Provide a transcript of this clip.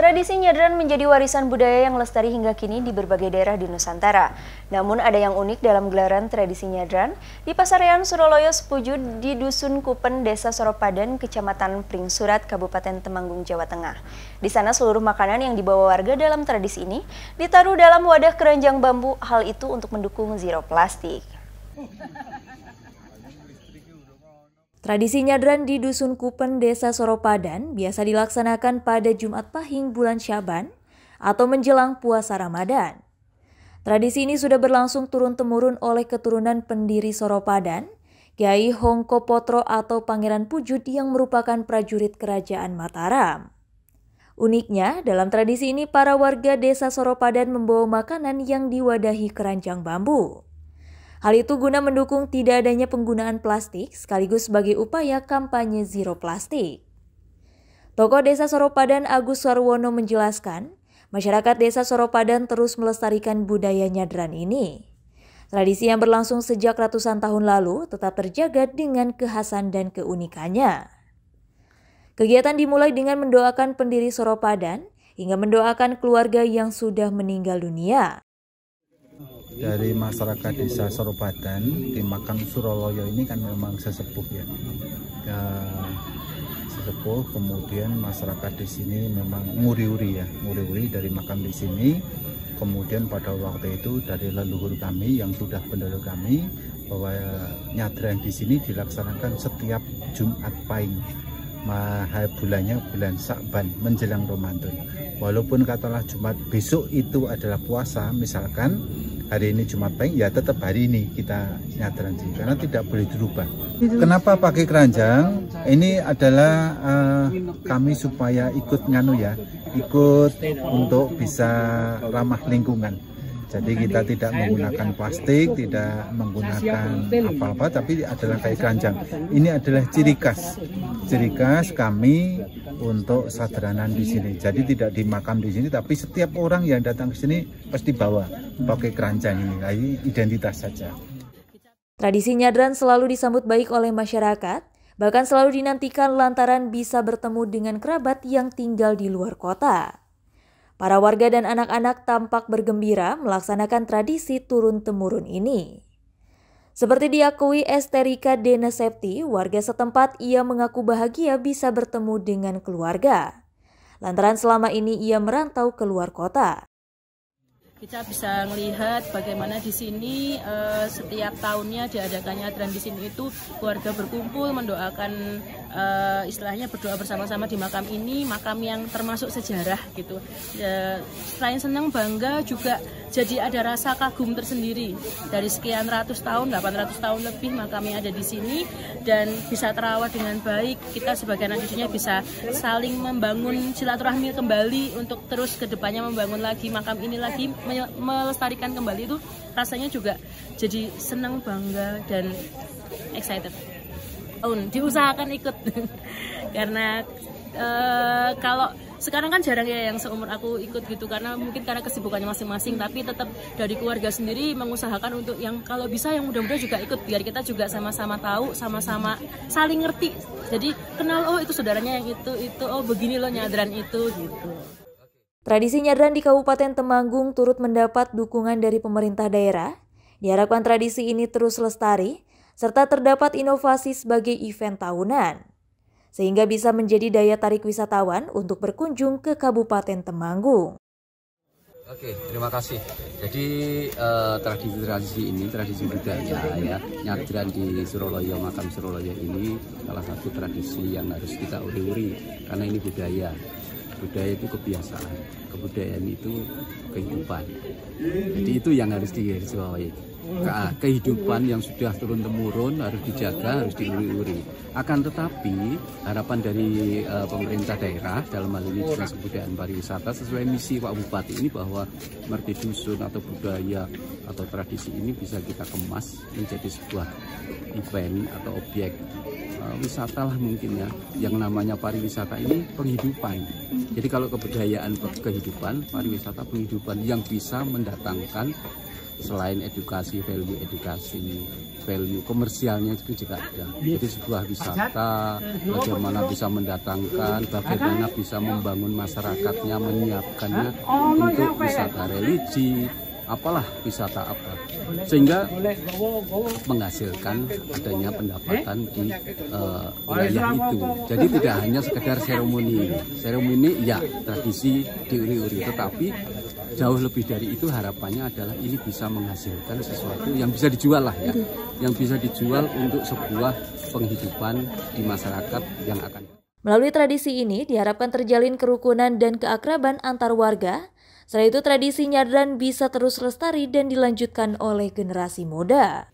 Tradisi nyadran menjadi warisan budaya yang lestari hingga kini di berbagai daerah di Nusantara. Namun ada yang unik dalam gelaran tradisi nyadran di Pasarean Suroloyo Sepuju di Dusun Kupen, Desa Soropadan, Kecamatan Pringsurat, Kabupaten Temanggung, Jawa Tengah. Di sana seluruh makanan yang dibawa warga dalam tradisi ini ditaruh dalam wadah keranjang bambu, hal itu untuk mendukung zero plastik. Tradisi nyadran di Dusun Kupen, Desa Soropadan biasa dilaksanakan pada Jumat Pahing bulan Syaban atau menjelang puasa Ramadan. Tradisi ini sudah berlangsung turun-temurun oleh keturunan pendiri Soropadan, Kyai Hongko Potro atau Pangeran Pujut yang merupakan prajurit Kerajaan Mataram. Uniknya, dalam tradisi ini para warga Desa Soropadan membawa makanan yang diwadahi keranjang bambu. Hal itu guna mendukung tidak adanya penggunaan plastik sekaligus sebagai upaya kampanye zero plastik. Tokoh Desa Soropadan Agus Sarwono menjelaskan, masyarakat Desa Soropadan terus melestarikan budaya nyadran ini. Tradisi yang berlangsung sejak ratusan tahun lalu tetap terjaga dengan kekhasan dan keunikannya. Kegiatan dimulai dengan mendoakan pendiri Soropadan hingga mendoakan keluarga yang sudah meninggal dunia. Dari masyarakat Desa Soropadan di Makam Suroloyo ini kan memang sesepuh ya, sesepuh. Kemudian masyarakat di sini memang nguri-uri dari makam di sini. Kemudian pada waktu itu dari leluhur kami yang sudah pendahulu kami bahwa nyadran di sini dilaksanakan setiap Jumat Pahing. Bulannya bulan Sa'ban menjelang Ramadan. Walaupun katalah Jumat besok itu adalah puasa, misalkan hari ini Jumat Pahing, ya tetap hari ini kita nyadran sini karena tidak boleh dirubah. Kenapa pakai keranjang? Ini adalah kami supaya ikut ikut untuk bisa ramah lingkungan. Jadi kita tidak menggunakan plastik, tidak menggunakan apa-apa, tapi adalah kayak keranjang. Ini adalah ciri khas kami untuk sadranan di sini. Jadi tidak dimakam di sini, tapi setiap orang yang datang ke sini pasti bawa pakai keranjang ini. Nah, ini identitas saja. Tradisi nyadran selalu disambut baik oleh masyarakat, bahkan selalu dinantikan lantaran bisa bertemu dengan kerabat yang tinggal di luar kota. Para warga dan anak-anak tampak bergembira melaksanakan tradisi turun-temurun ini. Seperti diakui Esterika Denesepti, warga setempat, ia mengaku bahagia bisa bertemu dengan keluarga. Lantaran selama ini ia merantau ke luar kota. Kita bisa melihat bagaimana di sini setiap tahunnya diadakannya nyadran di sini itu keluarga berkumpul mendoakan istilahnya berdoa bersama-sama di makam ini, makam yang termasuk sejarah gitu. Selain senang bangga juga jadi ada rasa kagum tersendiri dari sekian ratus tahun, 800 tahun lebih makamnya ada di sini dan bisa terawat dengan baik. Kita sebagai anak cucunya bisa saling membangun silaturahmi kembali untuk terus ke depannya membangun lagi makam ini lagi, melestarikan kembali itu rasanya juga jadi senang, bangga dan excited. Diusahakan ikut karena kalau sekarang kan jarang ya yang seumur aku ikut gitu karena mungkin karena kesibukannya masing-masing, tapi tetap dari keluarga sendiri mengusahakan untuk yang kalau bisa yang muda-muda juga ikut biar kita juga sama-sama tahu, sama-sama saling ngerti. Jadi kenal, oh itu saudaranya yang itu oh begini loh nyadran itu gitu. Tradisi nyadran di Kabupaten Temanggung turut mendapat dukungan dari pemerintah daerah. Diharapkan tradisi ini terus lestari, serta terdapat inovasi sebagai event tahunan, sehingga bisa menjadi daya tarik wisatawan untuk berkunjung ke Kabupaten Temanggung. Oke, terima kasih. Jadi tradisi ini, tradisi budaya ya, nyadran di Suroloyo, makam Suroloyo ini salah satu tradisi yang harus kita uri-uri karena ini budaya. Budaya itu kebiasaan, kebudayaan itu kehidupan. Jadi itu yang harus digarisbawahi. Kehidupan yang sudah turun-temurun harus dijaga, harus diuri-uri. Akan tetapi harapan dari pemerintah daerah dalam hal ini Dinas Kebudayaan Pariwisata sesuai misi Pak Bupati ini bahwa merti dusun atau budaya atau tradisi ini bisa kita kemas menjadi sebuah event atau objek wisata lah mungkin ya. Yang namanya pariwisata ini penghidupan. Jadi kalau kebudayaan kehidupan, pariwisata penghidupan yang bisa mendatangkan selain edukasi, value komersialnya itu juga ada. Jadi sebuah wisata, bagaimana bisa mendatangkan, bagaimana bisa membangun masyarakatnya, menyiapkannya untuk wisata religi, apalah wisata apa, sehingga menghasilkan adanya pendapatan di wilayah itu. Jadi tidak hanya sekedar seremoni ya tradisi diuri-uri, tetapi jauh lebih dari itu harapannya adalah ini bisa menghasilkan sesuatu yang bisa dijual lah ya, yang bisa dijual untuk sebuah penghidupan di masyarakat yang akan. Melalui tradisi ini diharapkan terjalin kerukunan dan keakraban antar warga. Selain itu tradisi nyadran bisa terus lestari dan dilanjutkan oleh generasi muda.